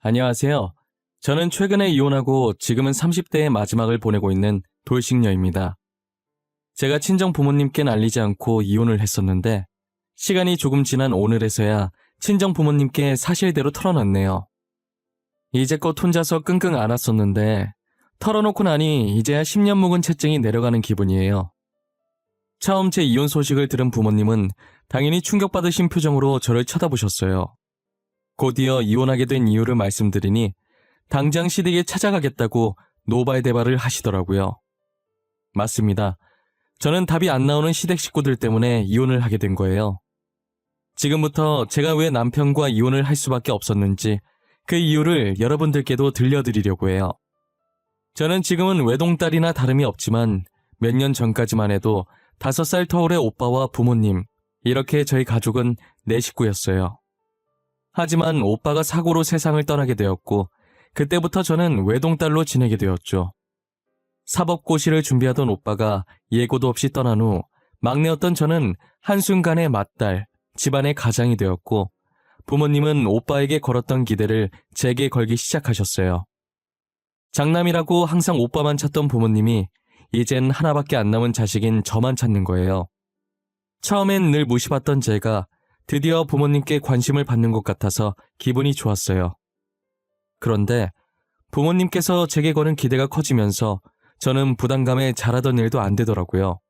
안녕하세요. 저는 최근에 이혼하고 지금은 30대의 마지막을 보내고 있는 돌싱녀입니다. 제가 친정 부모님께는 알리지 않고 이혼을 했었는데 시간이 조금 지난 오늘에서야 친정 부모님께 사실대로 털어놨네요. 이제껏 혼자서 끙끙 앓았었는데 털어놓고 나니 이제야 10년 묵은 채증이 내려가는 기분이에요. 처음 제 이혼 소식을 들은 부모님은 당연히 충격받으신 표정으로 저를 쳐다보셨어요. 곧이어 이혼하게 된 이유를 말씀드리니 당장 시댁에 찾아가겠다고 노발대발을 하시더라고요. 맞습니다. 저는 답이 안 나오는 시댁 식구들 때문에 이혼을 하게 된 거예요. 지금부터 제가 왜 남편과 이혼을 할 수밖에 없었는지 그 이유를 여러분들께도 들려드리려고 해요. 저는 지금은 외동딸이나 다름이 없지만 몇 년 전까지만 해도 5살 터울의 오빠와 부모님, 이렇게 저희 가족은 4식구였어요. 하지만 오빠가 사고로 세상을 떠나게 되었고 그때부터 저는 외동딸로 지내게 되었죠. 사법고시를 준비하던 오빠가 예고도 없이 떠난 후 막내였던 저는 한순간에 맏딸, 집안의 가장이 되었고 부모님은 오빠에게 걸었던 기대를 제게 걸기 시작하셨어요. 장남이라고 항상 오빠만 찾던 부모님이 이젠 하나밖에 안 남은 자식인 저만 찾는 거예요. 처음엔 늘 무시받던 제가 드디어 부모님께 관심을 받는 것 같아서 기분이 좋았어요. 그런데 부모님께서 제게 거는 기대가 커지면서 저는 부담감에 잘하던 일도 안 되더라고요.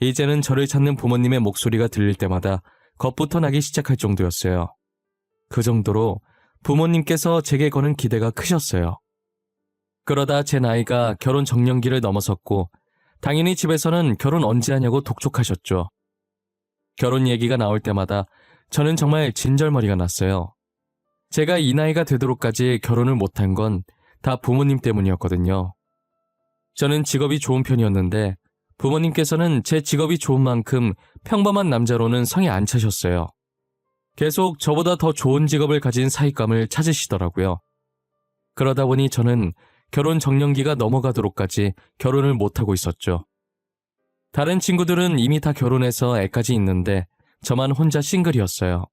이제는 저를 찾는 부모님의 목소리가 들릴 때마다 겁부터 나기 시작할 정도였어요. 그 정도로 부모님께서 제게 거는 기대가 크셨어요. 그러다 제 나이가 결혼 적령기를 넘어섰고 당연히 집에서는 결혼 언제 하냐고 독촉하셨죠. 결혼 얘기가 나올 때마다 저는 정말 진절머리가 났어요. 제가 이 나이가 되도록까지 결혼을 못한 건 다 부모님 때문이었거든요. 저는 직업이 좋은 편이었는데 부모님께서는 제 직업이 좋은 만큼 평범한 남자로는 성에 안 차셨어요. 계속 저보다 더 좋은 직업을 가진 사익감을 찾으시더라고요. 그러다 보니 저는 결혼 적령기가 넘어가도록까지 결혼을 못하고 있었죠. 다른 친구들은 이미 다 결혼해서 애까지 있는데 저만 혼자 싱글이었어요.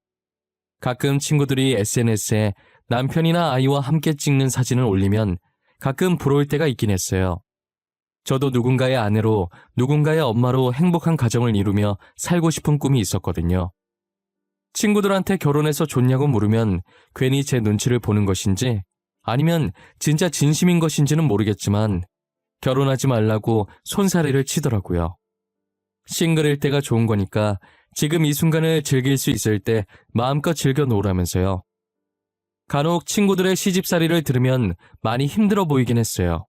가끔 친구들이 SNS에 남편이나 아이와 함께 찍는 사진을 올리면 가끔 부러울 때가 있긴 했어요. 저도 누군가의 아내로 누군가의 엄마로 행복한 가정을 이루며 살고 싶은 꿈이 있었거든요. 친구들한테 결혼해서 좋냐고 물으면 괜히 제 눈치를 보는 것인지 아니면 진짜 진심인 것인지는 모르겠지만 결혼하지 말라고 손사래를 치더라고요. 싱글일 때가 좋은 거니까 지금 이 순간을 즐길 수 있을 때 마음껏 즐겨 놓으라면서요. 간혹 친구들의 시집살이를 들으면 많이 힘들어 보이긴 했어요.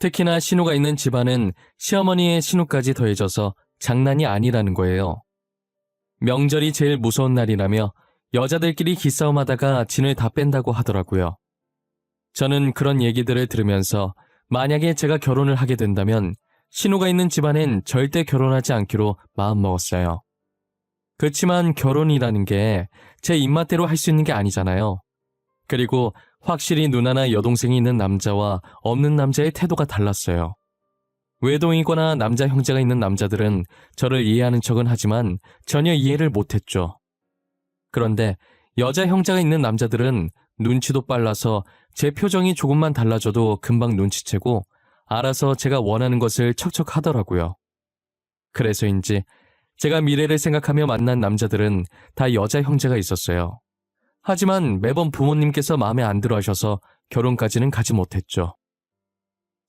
특히나 신우가 있는 집안은 시어머니의 신우까지 더해져서 장난이 아니라는 거예요. 명절이 제일 무서운 날이라며 여자들끼리 기싸움하다가 진을 다 뺀다고 하더라고요. 저는 그런 얘기들을 들으면서 만약에 제가 결혼을 하게 된다면 신우가 있는 집안엔 절대 결혼하지 않기로 마음먹었어요. 그렇지만 결혼이라는 게 제 입맛대로 할 수 있는 게 아니잖아요. 그리고 확실히 누나나 여동생이 있는 남자와 없는 남자의 태도가 달랐어요. 외동이거나 남자 형제가 있는 남자들은 저를 이해하는 척은 하지만 전혀 이해를 못했죠. 그런데 여자 형제가 있는 남자들은 눈치도 빨라서 제 표정이 조금만 달라져도 금방 눈치채고 알아서 제가 원하는 것을 척척 하더라고요. 그래서인지 제가 미래를 생각하며 만난 남자들은 다 여자 형제가 있었어요. 하지만 매번 부모님께서 마음에 안 들어 하셔서 결혼까지는 가지 못했죠.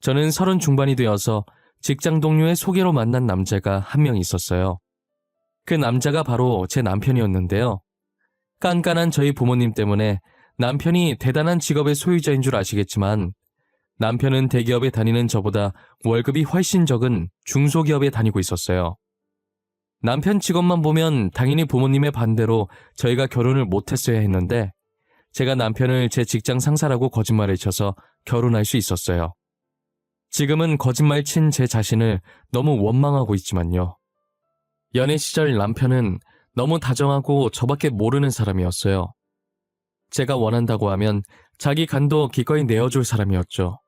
저는 30 중반이 되어서 직장 동료의 소개로 만난 남자가 한 명 있었어요. 그 남자가 바로 제 남편이었는데요. 깐깐한 저희 부모님 때문에 남편이 대단한 직업의 소유자인 줄 아시겠지만 남편은 대기업에 다니는 저보다 월급이 훨씬 적은 중소기업에 다니고 있었어요. 남편 직업만 보면 당연히 부모님의 반대로 저희가 결혼을 못했어야 했는데 제가 남편을 제 직장 상사라고 거짓말을 쳐서 결혼할 수 있었어요. 지금은 거짓말 친 제 자신을 너무 원망하고 있지만요. 연애 시절 남편은 너무 다정하고 저밖에 모르는 사람이었어요. 제가 원한다고 하면 자기 간도 기꺼이 내어줄 사람이었죠.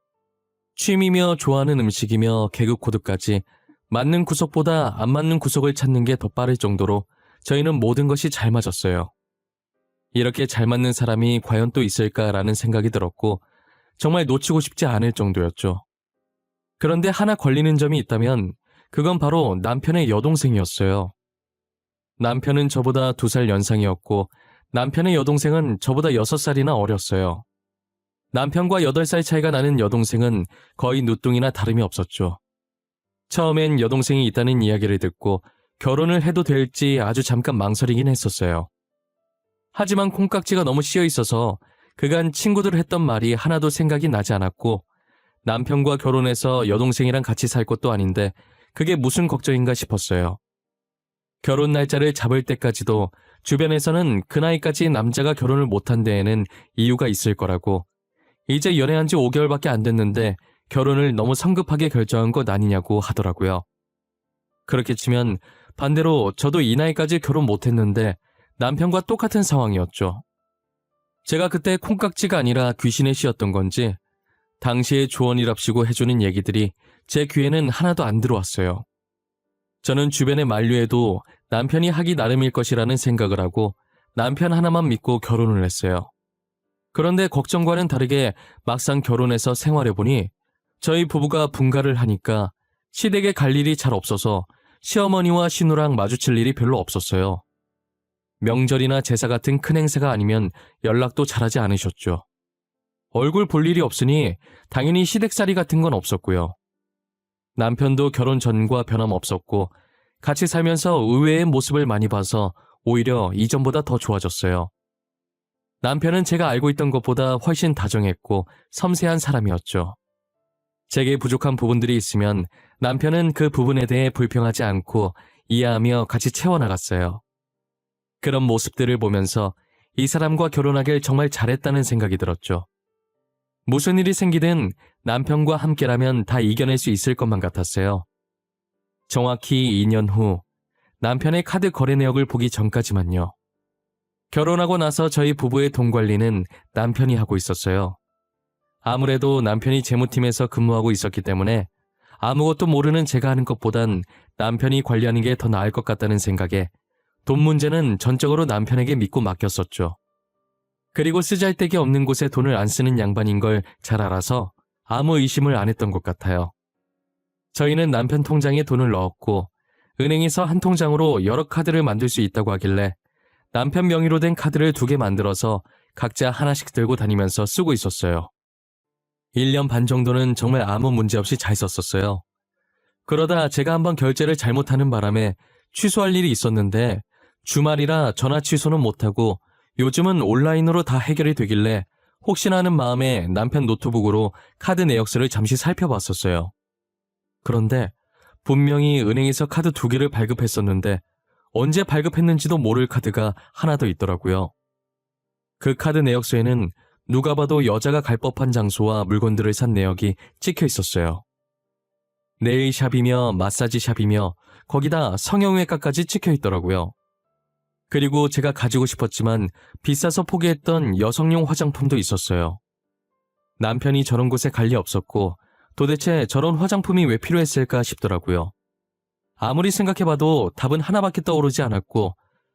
취미며 좋아하는 음식이며 개그 코드까지 맞는 구석보다 안 맞는 구석을 찾는 게 더 빠를 정도로 저희는 모든 것이 잘 맞았어요. 이렇게 잘 맞는 사람이 과연 또 있을까라는 생각이 들었고 정말 놓치고 싶지 않을 정도였죠. 그런데 하나 걸리는 점이 있다면 그건 바로 남편의 여동생이었어요. 남편은 저보다 2살 연상이었고 남편의 여동생은 저보다 6살이나 어렸어요. 남편과 8살 차이가 나는 여동생은 거의 누뚱이나 다름이 없었죠. 처음엔 여동생이 있다는 이야기를 듣고 결혼을 해도 될지 아주 잠깐 망설이긴 했었어요. 하지만 콩깍지가 너무 씌어 있어서 그간 친구들 했던 말이 하나도 생각이 나지 않았고 남편과 결혼해서 여동생이랑 같이 살 것도 아닌데 그게 무슨 걱정인가 싶었어요. 결혼 날짜를 잡을 때까지도 주변에서는 그 나이까지 남자가 결혼을 못한 데에는 이유가 있을 거라고, 이제 연애한 지 5개월밖에 안 됐는데 결혼을 너무 성급하게 결정한 것 아니냐고 하더라고요. 그렇게 치면 반대로 저도 이 나이까지 결혼 못했는데 남편과 똑같은 상황이었죠. 제가 그때 콩깍지가 아니라 귀신에 씌었던 건지 당시의 조언이랍시고 해주는 얘기들이 제 귀에는 하나도 안 들어왔어요. 저는 주변의 만류에도 남편이 하기 나름일 것이라는 생각을 하고 남편 하나만 믿고 결혼을 했어요. 그런데 걱정과는 다르게 막상 결혼해서 생활해보니 저희 부부가 분가를 하니까 시댁에 갈 일이 잘 없어서 시어머니와 시누랑 마주칠 일이 별로 없었어요. 명절이나 제사 같은 큰 행사가 아니면 연락도 잘하지 않으셨죠. 얼굴 볼 일이 없으니 당연히 시댁살이 같은 건 없었고요. 남편도 결혼 전과 변함없었고 같이 살면서 의외의 모습을 많이 봐서 오히려 이전보다 더 좋아졌어요. 남편은 제가 알고 있던 것보다 훨씬 다정했고 섬세한 사람이었죠. 제게 부족한 부분들이 있으면 남편은 그 부분에 대해 불평하지 않고 이해하며 같이 채워나갔어요. 그런 모습들을 보면서 이 사람과 결혼하길 정말 잘했다는 생각이 들었죠. 무슨 일이 생기든 남편과 함께라면 다 이겨낼 수 있을 것만 같았어요. 정확히 2년 후 남편의 카드 거래 내역을 보기 전까지만요. 결혼하고 나서 저희 부부의 돈 관리는 남편이 하고 있었어요. 아무래도 남편이 재무팀에서 근무하고 있었기 때문에 아무것도 모르는 제가 하는 것보단 남편이 관리하는 게 더 나을 것 같다는 생각에 돈 문제는 전적으로 남편에게 믿고 맡겼었죠. 그리고 쓰잘데기 없는 곳에 돈을 안 쓰는 양반인 걸 잘 알아서 아무 의심을 안 했던 것 같아요. 저희는 남편 통장에 돈을 넣었고 은행에서 한 통장으로 여러 카드를 만들 수 있다고 하길래 남편 명의로 된 카드를 2개 만들어서 각자 하나씩 들고 다니면서 쓰고 있었어요. 1년 반 정도는 정말 아무 문제 없이 잘 썼었어요. 그러다 제가 한번 결제를 잘못하는 바람에 취소할 일이 있었는데 주말이라 전화 취소는 못하고 요즘은 온라인으로 다 해결이 되길래 혹시나 하는 마음에 남편 노트북으로 카드 내역서를 잠시 살펴봤었어요. 그런데 분명히 은행에서 카드 2개를 발급했었는데 언제 발급했는지도 모를 카드가 하나 더 있더라고요. 그 카드 내역서에는 누가 봐도 여자가 갈 법한 장소와 물건들을 산 내역이 찍혀 있었어요. 네일샵이며 마사지샵이며 거기다 성형외과까지 찍혀 있더라고요. 그리고 제가 가지고 싶었지만 비싸서 포기했던 여성용 화장품도 있었어요. 남편이 저런 곳에 갈 리 없었고 도대체 저런 화장품이 왜 필요했을까 싶더라고요. 아무리 생각해봐도 답은 하나밖에 떠오르지 않았고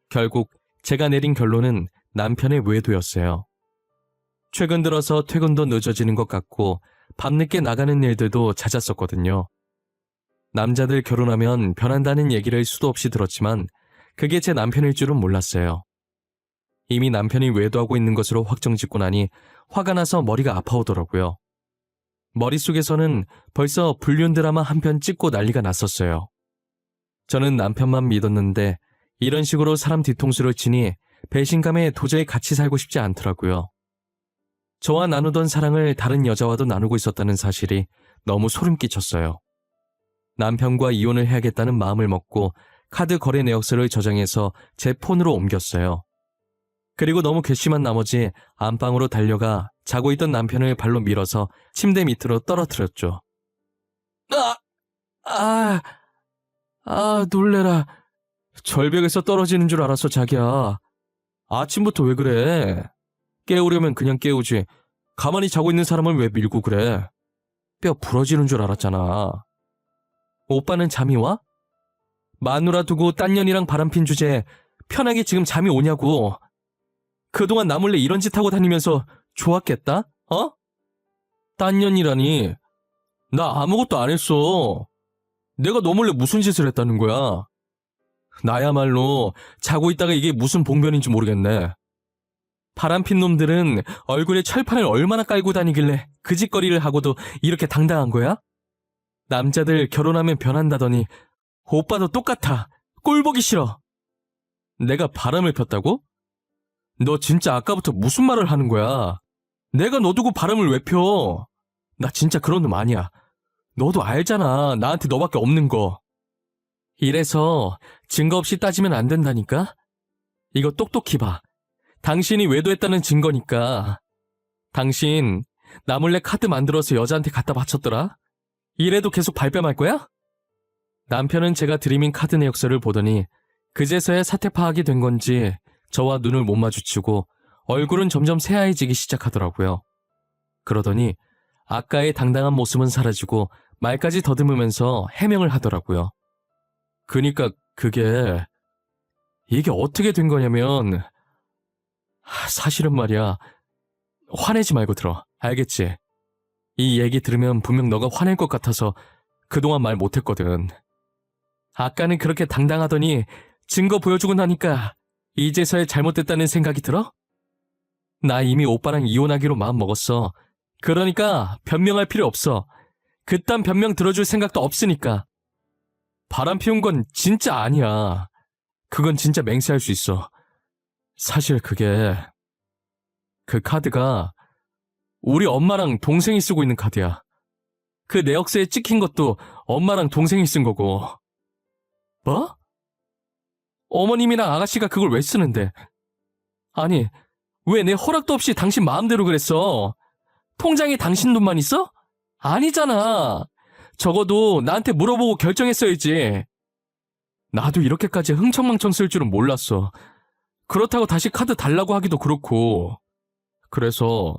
결국 제가 내린 결론은 남편의 외도였어요. 최근 들어서 퇴근도 늦어지는 것 같고 밤늦게 나가는 일들도 잦았었거든요. 남자들 결혼하면 변한다는 얘기를 수도 없이 들었지만 그게 제 남편일 줄은 몰랐어요. 이미 남편이 외도하고 있는 것으로 확정짓고 나니 화가 나서 머리가 아파오더라고요. 머릿속에서는 벌써 불륜 드라마 한 편 찍고 난리가 났었어요. 저는 남편만 믿었는데 이런 식으로 사람 뒤통수를 치니 배신감에 도저히 같이 살고 싶지 않더라고요. 저와 나누던 사랑을 다른 여자와도 나누고 있었다는 사실이 너무 소름 끼쳤어요. 남편과 이혼을 해야겠다는 마음을 먹고 카드 거래 내역서를 저장해서 제 폰으로 옮겼어요. 그리고 너무 괘씸한 나머지 안방으로 달려가 자고 있던 남편을 발로 밀어서 침대 밑으로 떨어뜨렸죠. 놀래라. 절벽에서 떨어지는 줄 알았어, 자기야. 아침부터 왜 그래? 깨우려면 그냥 깨우지. 가만히 자고 있는 사람을 왜 밀고 그래? 뼈 부러지는 줄 알았잖아. 오빠는 잠이 와? 마누라 두고 딴 년이랑 바람핀 주제에 편하게 지금 잠이 오냐고. 그동안 나 몰래 이런 짓 하고 다니면서 좋았겠다? 어? 딴 년이라니. 나 아무것도 안 했어. 내가 너 몰래 무슨 짓을 했다는 거야? 나야말로 자고 있다가 이게 무슨 봉변인지 모르겠네. 바람핀 놈들은 얼굴에 철판을 얼마나 깔고 다니길래 그 짓거리를 하고도 이렇게 당당한 거야? 남자들 결혼하면 변한다더니 오빠도 똑같아. 꼴 보기 싫어. 내가 바람을 폈다고? 너 진짜 아까부터 무슨 말을 하는 거야? 내가 너 두고 바람을 왜 펴? 나 진짜 그런 놈 아니야. 너도 알잖아. 나한테 너밖에 없는 거. 이래서 증거 없이 따지면 안 된다니까? 이거 똑똑히 봐. 당신이 외도했다는 증거니까. 당신 나 몰래 카드 만들어서 여자한테 갖다 바쳤더라? 이래도 계속 발뺌할 거야? 남편은 제가 드리민 카드 내역서를 보더니 그제서야 사태 파악이 된 건지 저와 눈을 못 마주치고 얼굴은 점점 새하얘지기 시작하더라고요. 그러더니 아까의 당당한 모습은 사라지고 말까지 더듬으면서 해명을 하더라고요. 그니까 이게 어떻게 된 거냐면 사실은 말이야. 화내지 말고 들어. 알겠지? 이 얘기 들으면 분명 너가 화낼 것 같아서 그동안 말 못했거든. 아까는 그렇게 당당하더니 증거 보여주고 나니까 이제서야 잘못됐다는 생각이 들어? 나 이미 오빠랑 이혼하기로 마음 먹었어. 그러니까 변명할 필요 없어. 그딴 변명 들어줄 생각도 없으니까. 바람 피운 건 진짜 아니야. 그건 진짜 맹세할 수 있어. 사실 그 카드가 우리 엄마랑 동생이 쓰고 있는 카드야. 그 내역서에 찍힌 것도 엄마랑 동생이 쓴 거고. 뭐? 어머님이랑 아가씨가 그걸 왜 쓰는데? 아니, 왜 내 허락도 없이 당신 마음대로 그랬어? 통장에 당신 돈만 있어? 아니잖아. 적어도 나한테 물어보고 결정했어야지. 나도 이렇게까지 흥청망청 쓸 줄은 몰랐어. 그렇다고 다시 카드 달라고 하기도 그렇고. 그래서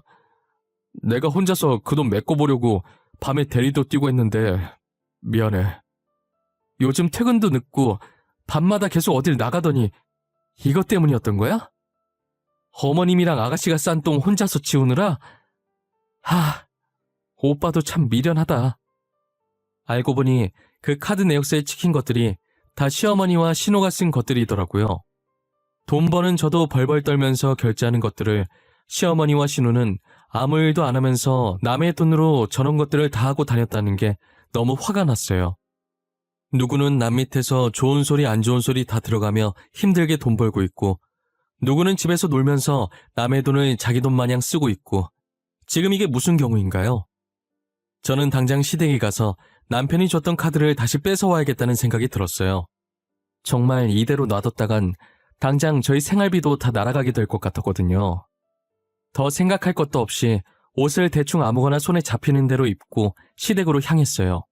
내가 혼자서 그 돈 메꿔보려고 밤에 대리도 뛰고 했는데 미안해. 요즘 퇴근도 늦고 밤마다 계속 어딜 나가더니 이것 때문이었던 거야? 어머님이랑 아가씨가 싼 똥 혼자서 치우느라? 오빠도 참 미련하다. 알고 보니 그 카드 내역서에 찍힌 것들이 다 시어머니와 신호가 쓴 것들이더라고요. 돈 버는 저도 벌벌 떨면서 결제하는 것들을 시어머니와 신우는 아무 일도 안 하면서 남의 돈으로 저런 것들을 다 하고 다녔다는 게 너무 화가 났어요. 누구는 남 밑에서 좋은 소리 안 좋은 소리 다 들어가며 힘들게 돈 벌고 있고, 누구는 집에서 놀면서 남의 돈을 자기 돈 마냥 쓰고 있고, 지금 이게 무슨 경우인가요? 저는 당장 시댁에 가서 남편이 줬던 카드를 다시 뺏어와야겠다는 생각이 들었어요. 정말 이대로 놔뒀다간 당장 저희 생활비도 다 날아가게 될 것 같았거든요. 더 생각할 것도 없이 옷을 대충 아무거나 손에 잡히는 대로 입고 시댁으로 향했어요.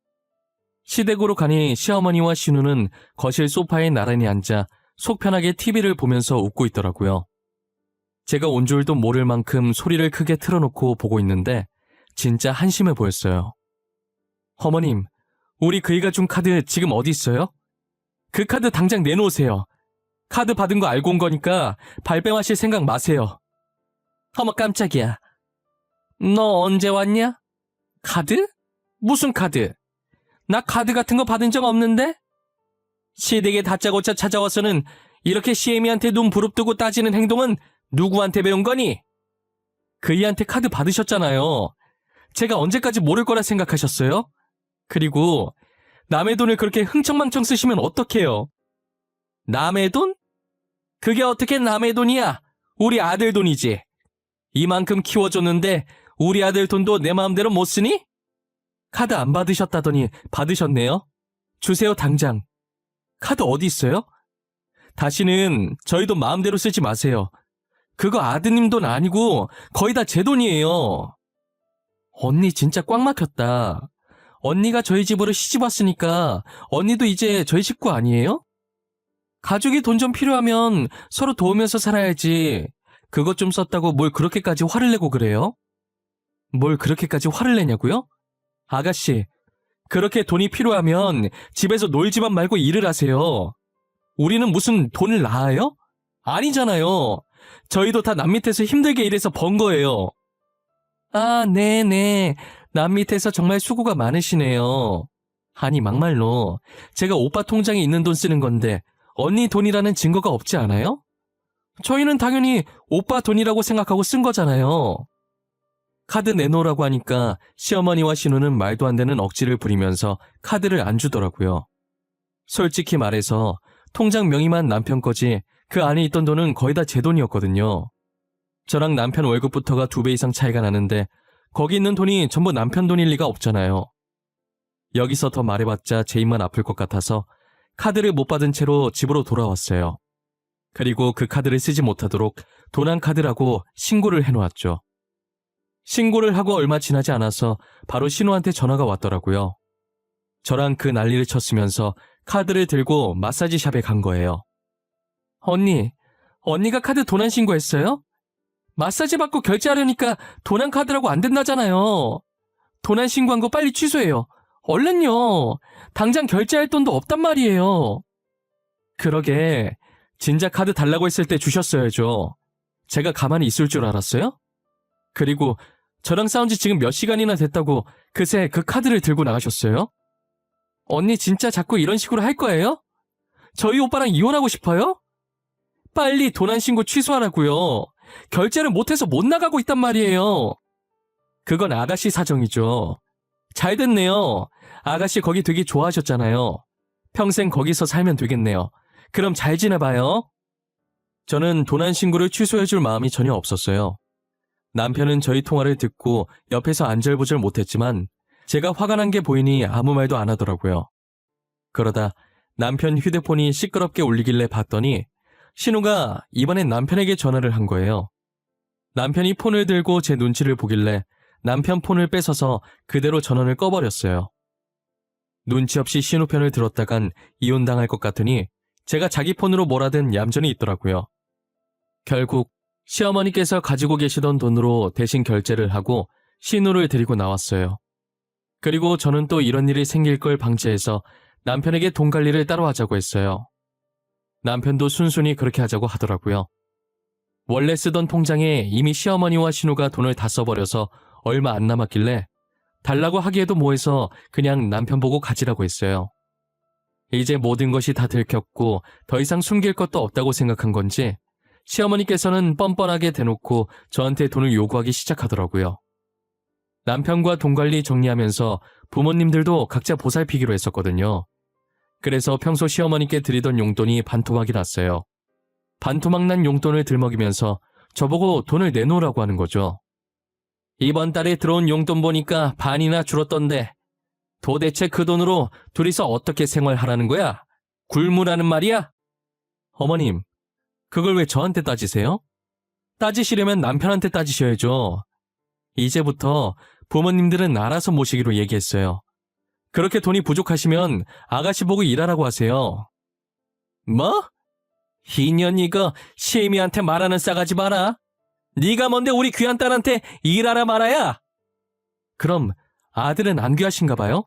시댁으로 가니 시어머니와 신우는 거실 소파에 나란히 앉아 속 편하게 TV를 보면서 웃고 있더라고요. 제가 온 줄도 모를 만큼 소리를 크게 틀어놓고 보고 있는데 진짜 한심해 보였어요. 어머님, 우리 그이가 준 카드 지금 어디 있어요? 그 카드 당장 내놓으세요. 카드 받은 거 알고 온 거니까 발뺌하실 생각 마세요. 어머 깜짝이야. 너 언제 왔냐? 카드? 무슨 카드? 나 카드 같은 거 받은 적 없는데? 시댁에 다짜고짜 찾아와서는 이렇게 시애미한테 눈 부릅뜨고 따지는 행동은 누구한테 배운 거니? 그이한테 카드 받으셨잖아요. 제가 언제까지 모를 거라 생각하셨어요? 그리고 남의 돈을 그렇게 흥청망청 쓰시면 어떡해요? 남의 돈? 그게 어떻게 남의 돈이야? 우리 아들 돈이지. 이만큼 키워줬는데 우리 아들 돈도 내 마음대로 못 쓰니? 카드 안 받으셨다더니 받으셨네요. 주세요 당장. 카드 어디 있어요? 다시는 저희 돈 마음대로 쓰지 마세요. 그거 아드님 돈 아니고 거의 다 제 돈이에요. 언니 진짜 꽉 막혔다. 언니가 저희 집으로 시집 왔으니까 언니도 이제 저희 식구 아니에요? 가족이 돈 좀 필요하면 서로 도우면서 살아야지. 그것 좀 썼다고 뭘 그렇게까지 화를 내고 그래요? 뭘 그렇게까지 화를 내냐고요? 아가씨, 그렇게 돈이 필요하면 집에서 놀지만 말고 일을 하세요. 우리는 무슨 돈을 낳아요? 아니잖아요. 저희도 다 남 밑에서 힘들게 일해서 번 거예요. 아, 네네. 남 밑에서 정말 수고가 많으시네요. 아니, 막말로 제가 오빠 통장에 있는 돈 쓰는 건데 언니 돈이라는 증거가 없지 않아요? 저희는 당연히 오빠 돈이라고 생각하고 쓴 거잖아요. 카드 내놓으라고 하니까 시어머니와 신우는 말도 안 되는 억지를 부리면서 카드를 안 주더라고요. 솔직히 말해서 통장 명의만 남편 거지 그 안에 있던 돈은 거의 다 제 돈이었거든요. 저랑 남편 월급부터가 2배 이상 차이가 나는데 거기 있는 돈이 전부 남편 돈일 리가 없잖아요. 여기서 더 말해봤자 제 입만 아플 것 같아서 카드를 못 받은 채로 집으로 돌아왔어요. 그리고 그 카드를 쓰지 못하도록 도난 카드라고 신고를 해놓았죠. 신고를 하고 얼마 지나지 않아서 바로 신우한테 전화가 왔더라고요. 저랑 그 난리를 쳤으면서 카드를 들고 마사지 샵에 간 거예요. 언니가 카드 도난 신고했어요? 마사지 받고 결제하려니까 도난 카드라고 안 된다잖아요. 도난 신고한 거 빨리 취소해요. 얼른요. 당장 결제할 돈도 없단 말이에요. 그러게, 진작 카드 달라고 했을 때 주셨어야죠. 제가 가만히 있을 줄 알았어요? 그리고 저랑 싸운 지 지금 몇 시간이나 됐다고 그새 그 카드를 들고 나가셨어요? 언니 진짜 자꾸 이런 식으로 할 거예요? 저희 오빠랑 이혼하고 싶어요? 빨리 도난 신고 취소하라고요. 결제를 못해서 못 나가고 있단 말이에요. 그건 아가씨 사정이죠. 잘 됐네요. 아가씨 거기 되게 좋아하셨잖아요. 평생 거기서 살면 되겠네요. 그럼 잘 지내봐요. 저는 도난 신고를 취소해줄 마음이 전혀 없었어요. 남편은 저희 통화를 듣고 옆에서 안절부절 못했지만 제가 화가 난 게 보이니 아무 말도 안 하더라고요. 그러다 남편 휴대폰이 시끄럽게 울리길래 봤더니 신우가 이번엔 남편에게 전화를 한 거예요. 남편이 폰을 들고 제 눈치를 보길래 남편 폰을 뺏어서 그대로 전원을 꺼버렸어요. 눈치 없이 신우 편을 들었다간 이혼당할 것 같으니 제가 자기 폰으로 뭐라든 얌전히 있더라고요. 결국 시어머니께서 가지고 계시던 돈으로 대신 결제를 하고 신우를 데리고 나왔어요. 그리고 저는 또 이런 일이 생길 걸 방지해서 남편에게 돈 관리를 따로 하자고 했어요. 남편도 순순히 그렇게 하자고 하더라고요. 원래 쓰던 통장에 이미 시어머니와 신우가 돈을 다 써버려서 얼마 안 남았길래 달라고 하기에도 뭐해서 그냥 남편 보고 가지라고 했어요. 이제 모든 것이 다 들켰고 더 이상 숨길 것도 없다고 생각한 건지 시어머니께서는 뻔뻔하게 대놓고 저한테 돈을 요구하기 시작하더라고요. 남편과 돈 관리 정리하면서 부모님들도 각자 보살피기로 했었거든요. 그래서 평소 시어머니께 드리던 용돈이 반토막이 났어요. 반토막 난 용돈을 들먹이면서 저보고 돈을 내놓으라고 하는 거죠. 이번 달에 들어온 용돈 보니까 반이나 줄었던데 도대체 그 돈으로 둘이서 어떻게 생활하라는 거야? 굶으라는 말이야? 어머님, 그걸 왜 저한테 따지세요? 따지시려면 남편한테 따지셔야죠. 이제부터 부모님들은 알아서 모시기로 얘기했어요. 그렇게 돈이 부족하시면 아가씨 보고 일하라고 하세요. 뭐? 이년 이거 시애미한테 말하는 싸가지 마라. 네가 뭔데 우리 귀한 딸한테 일하라 말아야? 그럼 아들은 안 귀하신가 봐요?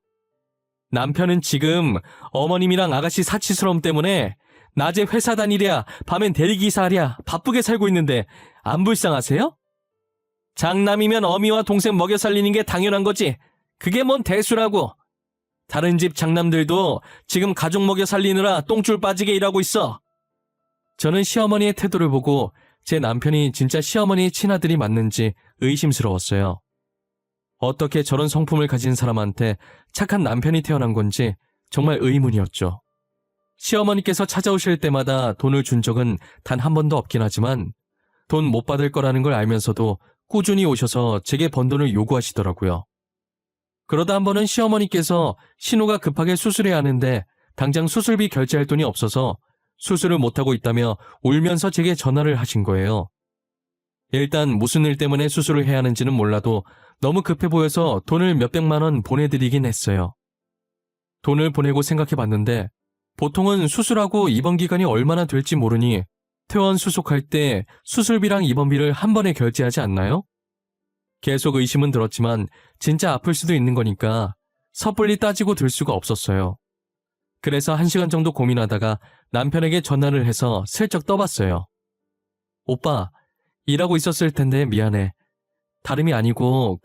남편은 지금 어머님이랑 아가씨 사치스러움 때문에 낮에 회사 다니랴 밤엔 대리기사하랴 바쁘게 살고 있는데 안 불쌍하세요? 장남이면 어미와 동생 먹여 살리는 게 당연한 거지. 그게 뭔 대수라고. 다른 집 장남들도 지금 가족 먹여 살리느라 똥줄 빠지게 일하고 있어. 저는 시어머니의 태도를 보고 제 남편이 진짜 시어머니의 친아들이 맞는지 의심스러웠어요. 어떻게 저런 성품을 가진 사람한테 착한 남편이 태어난 건지 정말 의문이었죠. 시어머니께서 찾아오실 때마다 돈을 준 적은 단 한 번도 없긴 하지만 돈 못 받을 거라는 걸 알면서도 꾸준히 오셔서 제게 번 돈을 요구하시더라고요. 그러다 한 번은 시어머니께서 신우가 급하게 수술해야 하는데 당장 수술비 결제할 돈이 없어서 수술을 못하고 있다며 울면서 제게 전화를 하신 거예요. 일단 무슨 일 때문에 수술을 해야 하는지는 몰라도 너무 급해 보여서 돈을 몇백만 원 보내드리긴 했어요. 돈을 보내고 생각해봤는데 보통은 수술하고 입원 기간이 얼마나 될지 모르니 퇴원 수속할 때 수술비랑 입원비를 한 번에 결제하지 않나요? 계속 의심은 들었지만 진짜 아플 수도 있는 거니까 섣불리 따지고 들 수가 없었어요. 그래서 1시간 정도 고민하다가 남편에게 전화를 해서 슬쩍 떠봤어요. 오빠, 일하고 있었을 텐데 미안해. 다름이 아니고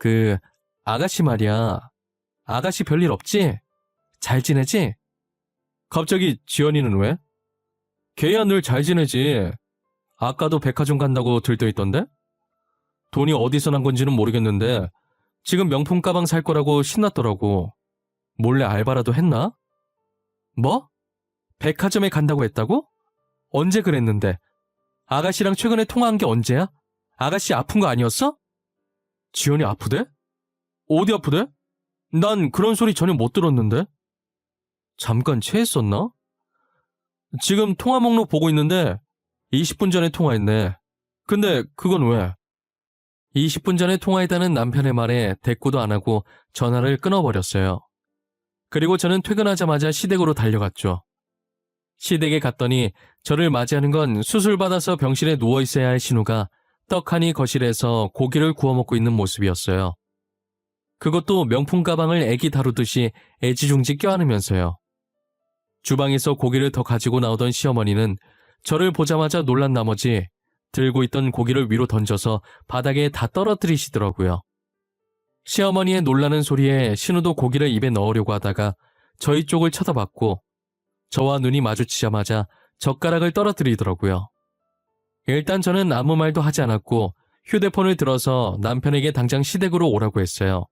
아가씨 말이야. 아가씨 별일 없지? 잘 지내지? 갑자기 지연이는 왜? 걔야 늘 잘 지내지. 아까도 백화점 간다고 들떠있던데? 돈이 어디서 난 건지는 모르겠는데 지금 명품 가방 살 거라고 신났더라고. 몰래 알바라도 했나? 뭐? 백화점에 간다고 했다고? 언제 그랬는데? 아가씨랑 최근에 통화한 게 언제야? 아가씨 아픈 거 아니었어? 지연이 아프대? 어디 아프대? 난 그런 소리 전혀 못 들었는데. 잠깐 체했었나? 지금 통화 목록 보고 있는데 20분 전에 통화했네. 근데 그건 왜? 20분 전에 통화했다는 남편의 말에 대꾸도 안 하고 전화를 끊어버렸어요. 그리고 저는 퇴근하자마자 시댁으로 달려갔죠. 시댁에 갔더니 저를 맞이하는 건 수술받아서 병실에 누워있어야 할 신우가 떡하니 거실에서 고기를 구워 먹고 있는 모습이었어요. 그것도 명품 가방을 애기 다루듯이 애지중지 껴안으면서요. 주방에서 고기를 더 가지고 나오던 시어머니는 저를 보자마자 놀란 나머지 들고 있던 고기를 위로 던져서 바닥에 다 떨어뜨리시더라고요. 시어머니의 놀라는 소리에 신우도 고기를 입에 넣으려고 하다가 저희 쪽을 쳐다봤고 저와 눈이 마주치자마자 젓가락을 떨어뜨리더라고요. 일단 저는 아무 말도 하지 않았고 휴대폰을 들어서 남편에게 당장 시댁으로 오라고 했어요.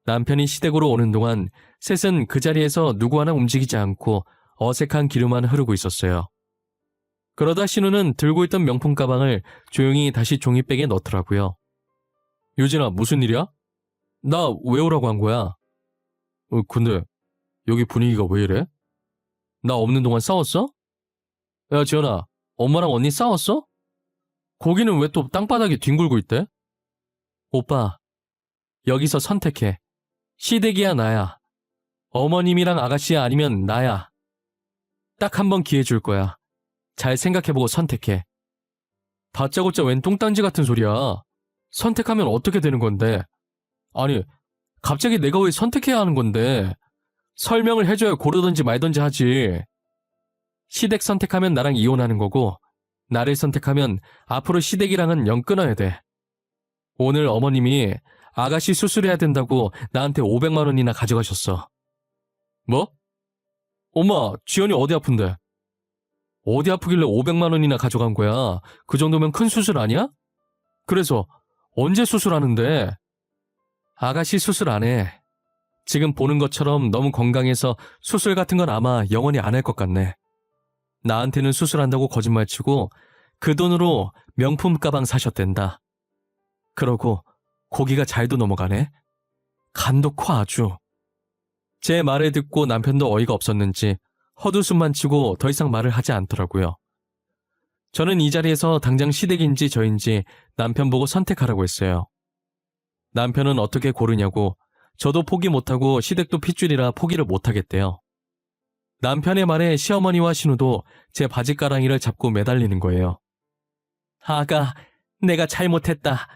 남편이 시댁으로 오는 동안 셋은 그 자리에서 누구 하나 움직이지 않고 어색한 기류만 흐르고 있었어요. 그러다 신우는 들고 있던 명품 가방을 조용히 다시 종이백에 넣더라고요. 유진아, 무슨 일이야? 나 왜 오라고 한 거야? 근데 여기 분위기가 왜 이래? 나 없는 동안 싸웠어? 야, 지연아, 엄마랑 언니 싸웠어? 거기는 왜 또 땅바닥에 뒹굴고 있대? 오빠, 여기서 선택해. 시댁이야 나야. 어머님이랑 아가씨야 아니면 나야. 딱 한 번 기회 줄 거야. 잘 생각해보고 선택해. 다짜고짜 웬 똥딴지 같은 소리야. 선택하면 어떻게 되는 건데? 아니, 갑자기 내가 왜 선택해야 하는 건데? 설명을 해줘야 고르든지 말든지 하지. 시댁 선택하면 나랑 이혼하는 거고 나를 선택하면 앞으로 시댁이랑은 영 끊어야 돼. 오늘 어머님이 아가씨 수술해야 된다고 나한테 500만 원이나 가져가셨어. 뭐? 엄마, 지연이 어디 아픈데? 어디 아프길래 500만 원이나 가져간 거야? 그 정도면 큰 수술 아니야? 그래서 언제 수술하는데? 아가씨 수술 안 해. 지금 보는 것처럼 너무 건강해서 수술 같은 건 아마 영원히 안 할 것 같네. 나한테는 수술한다고 거짓말치고 그 돈으로 명품 가방 사셨댄다. 그러고 고기가 잘도 넘어가네. 간도 커 아주. 제 말을 듣고 남편도 어이가 없었는지 헛웃음만 치고 더 이상 말을 하지 않더라고요. 저는 이 자리에서 당장 시댁인지 저인지 남편 보고 선택하라고 했어요. 남편은 어떻게 고르냐고 저도 포기 못하고 시댁도 핏줄이라 포기를 못하겠대요. 남편의 말에 시어머니와 신우도 제 바지가랑이를 잡고 매달리는 거예요. 아가, 내가 잘못했다.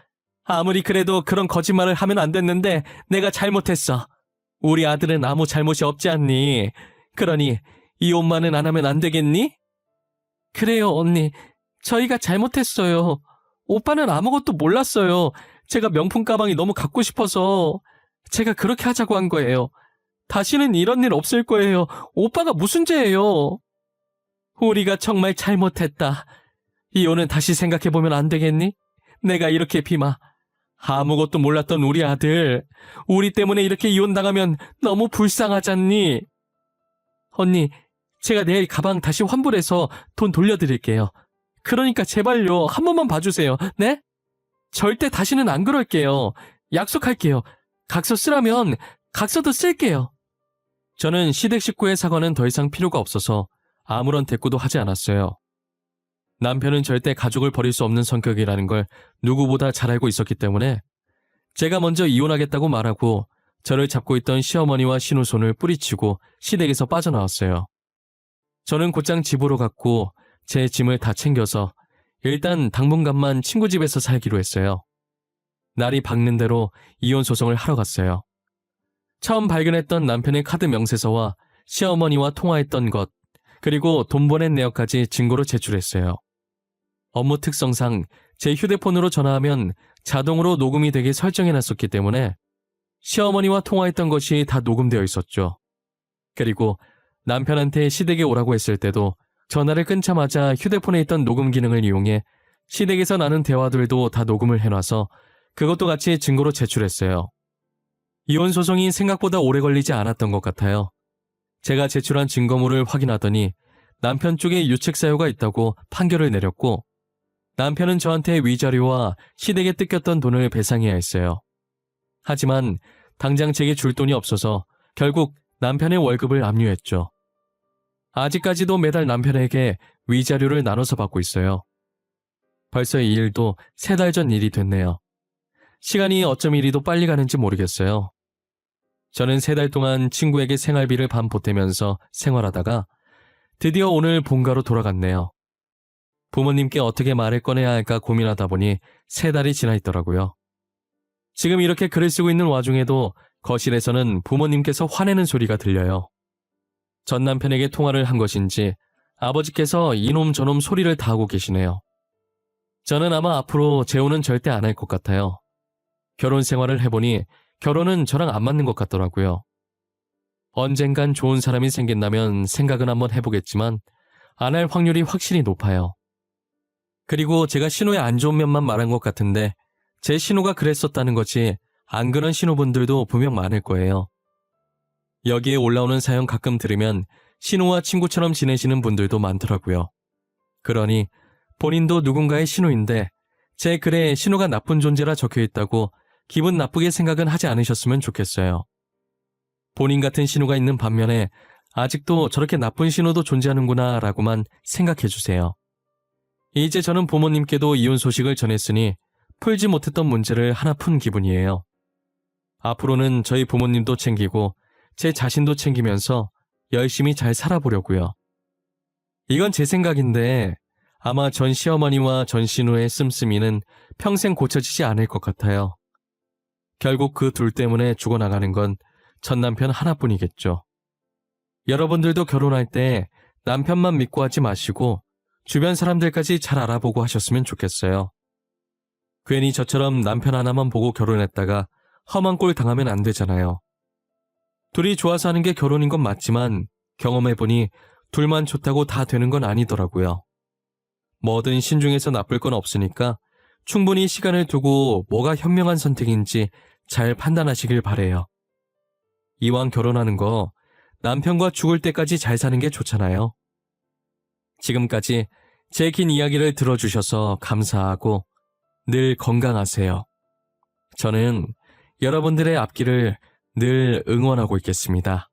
아무리 그래도 그런 거짓말을 하면 안 됐는데 내가 잘못했어. 우리 아들은 아무 잘못이 없지 않니? 그러니 이혼만은 안 하면 안 되겠니? 그래요, 언니. 저희가 잘못했어요. 오빠는 아무것도 몰랐어요. 제가 명품 가방이 너무 갖고 싶어서 제가 그렇게 하자고 한 거예요. 다시는 이런 일 없을 거예요. 오빠가 무슨 죄예요? 우리가 정말 잘못했다. 이혼은 다시 생각해보면 안 되겠니? 내가 이렇게 비마. 아무것도 몰랐던 우리 아들. 우리 때문에 이렇게 이혼당하면 너무 불쌍하잖니? 언니, 제가 내일 가방 다시 환불해서 돈 돌려드릴게요. 그러니까 제발요. 한 번만 봐주세요. 네? 절대 다시는 안 그럴게요. 약속할게요. 각서 쓰라면 각서도 쓸게요. 저는 시댁 식구의 사과는 더 이상 필요가 없어서 아무런 대꾸도 하지 않았어요. 남편은 절대 가족을 버릴 수 없는 성격이라는 걸 누구보다 잘 알고 있었기 때문에 제가 먼저 이혼하겠다고 말하고 저를 잡고 있던 시어머니와 신우 손을 뿌리치고 시댁에서 빠져나왔어요. 저는 곧장 집으로 갔고 제 짐을 다 챙겨서 일단 당분간만 친구 집에서 살기로 했어요. 날이 밝는 대로 이혼 소송을 하러 갔어요. 처음 발견했던 남편의 카드 명세서와 시어머니와 통화했던 것, 그리고 돈 보낸 내역까지 증거로 제출했어요. 업무 특성상 제 휴대폰으로 전화하면 자동으로 녹음이 되게 설정해놨었기 때문에 시어머니와 통화했던 것이 다 녹음되어 있었죠. 그리고 남편한테 시댁에 오라고 했을 때도 전화를 끊자마자 휴대폰에 있던 녹음 기능을 이용해 시댁에서 나눈 대화들도 다 녹음을 해놔서 그것도 같이 증거로 제출했어요. 이혼 소송이 생각보다 오래 걸리지 않았던 것 같아요. 제가 제출한 증거물을 확인하더니 남편 쪽에 유책 사유가 있다고 판결을 내렸고 남편은 저한테 위자료와 시댁에 뜯겼던 돈을 배상해야 했어요. 하지만 당장 제게 줄 돈이 없어서 결국 남편의 월급을 압류했죠. 아직까지도 매달 남편에게 위자료를 나눠서 받고 있어요. 벌써 이 일도 3달 전 일이 됐네요. 시간이 어쩜 이리도 빨리 가는지 모르겠어요. 저는 3달 동안 친구에게 생활비를 반 보태면서 생활하다가 드디어 오늘 본가로 돌아갔네요. 부모님께 어떻게 말을 꺼내야 할까 고민하다 보니 3달이 지나 있더라고요. 지금 이렇게 글을 쓰고 있는 와중에도 거실에서는 부모님께서 화내는 소리가 들려요. 전 남편에게 통화를 한 것인지 아버지께서 이놈 저놈 소리를 다 하고 계시네요. 저는 아마 앞으로 재혼은 절대 안 할 것 같아요. 결혼 생활을 해보니 결혼은 저랑 안 맞는 것 같더라고요. 언젠간 좋은 사람이 생긴다면 생각은 한번 해보겠지만 안 할 확률이 확실히 높아요. 그리고 제가 신호의 안 좋은 면만 말한 것 같은데 제 신호가 그랬었다는 거지 안 그런 신호분들도 분명 많을 거예요. 여기에 올라오는 사연 가끔 들으면 신호와 친구처럼 지내시는 분들도 많더라고요. 그러니 본인도 누군가의 신호인데 제 글에 신호가 나쁜 존재라 적혀있다고 기분 나쁘게 생각은 하지 않으셨으면 좋겠어요. 본인 같은 신호가 있는 반면에 아직도 저렇게 나쁜 신호도 존재하는구나 라고만 생각해주세요. 이제 저는 부모님께도 이혼 소식을 전했으니 풀지 못했던 문제를 하나 푼 기분이에요. 앞으로는 저희 부모님도 챙기고 제 자신도 챙기면서 열심히 잘 살아보려고요. 이건 제 생각인데 아마 전 시어머니와 전 신우의 씀씀이는 평생 고쳐지지 않을 것 같아요. 결국 그 둘 때문에 죽어나가는 건 전 남편 하나뿐이겠죠. 여러분들도 결혼할 때 남편만 믿고 하지 마시고 주변 사람들까지 잘 알아보고 하셨으면 좋겠어요. 괜히 저처럼 남편 하나만 보고 결혼했다가 험한 꼴 당하면 안 되잖아요. 둘이 좋아서 하는 게 결혼인 건 맞지만 경험해보니 둘만 좋다고 다 되는 건 아니더라고요. 뭐든 신중해서 나쁠 건 없으니까 충분히 시간을 두고 뭐가 현명한 선택인지 잘 판단하시길 바래요. 이왕 결혼하는 거 남편과 죽을 때까지 잘 사는 게 좋잖아요. 지금까지 제 긴 이야기를 들어주셔서 감사하고 늘 건강하세요. 저는 여러분들의 앞길을 늘 응원하고 있겠습니다.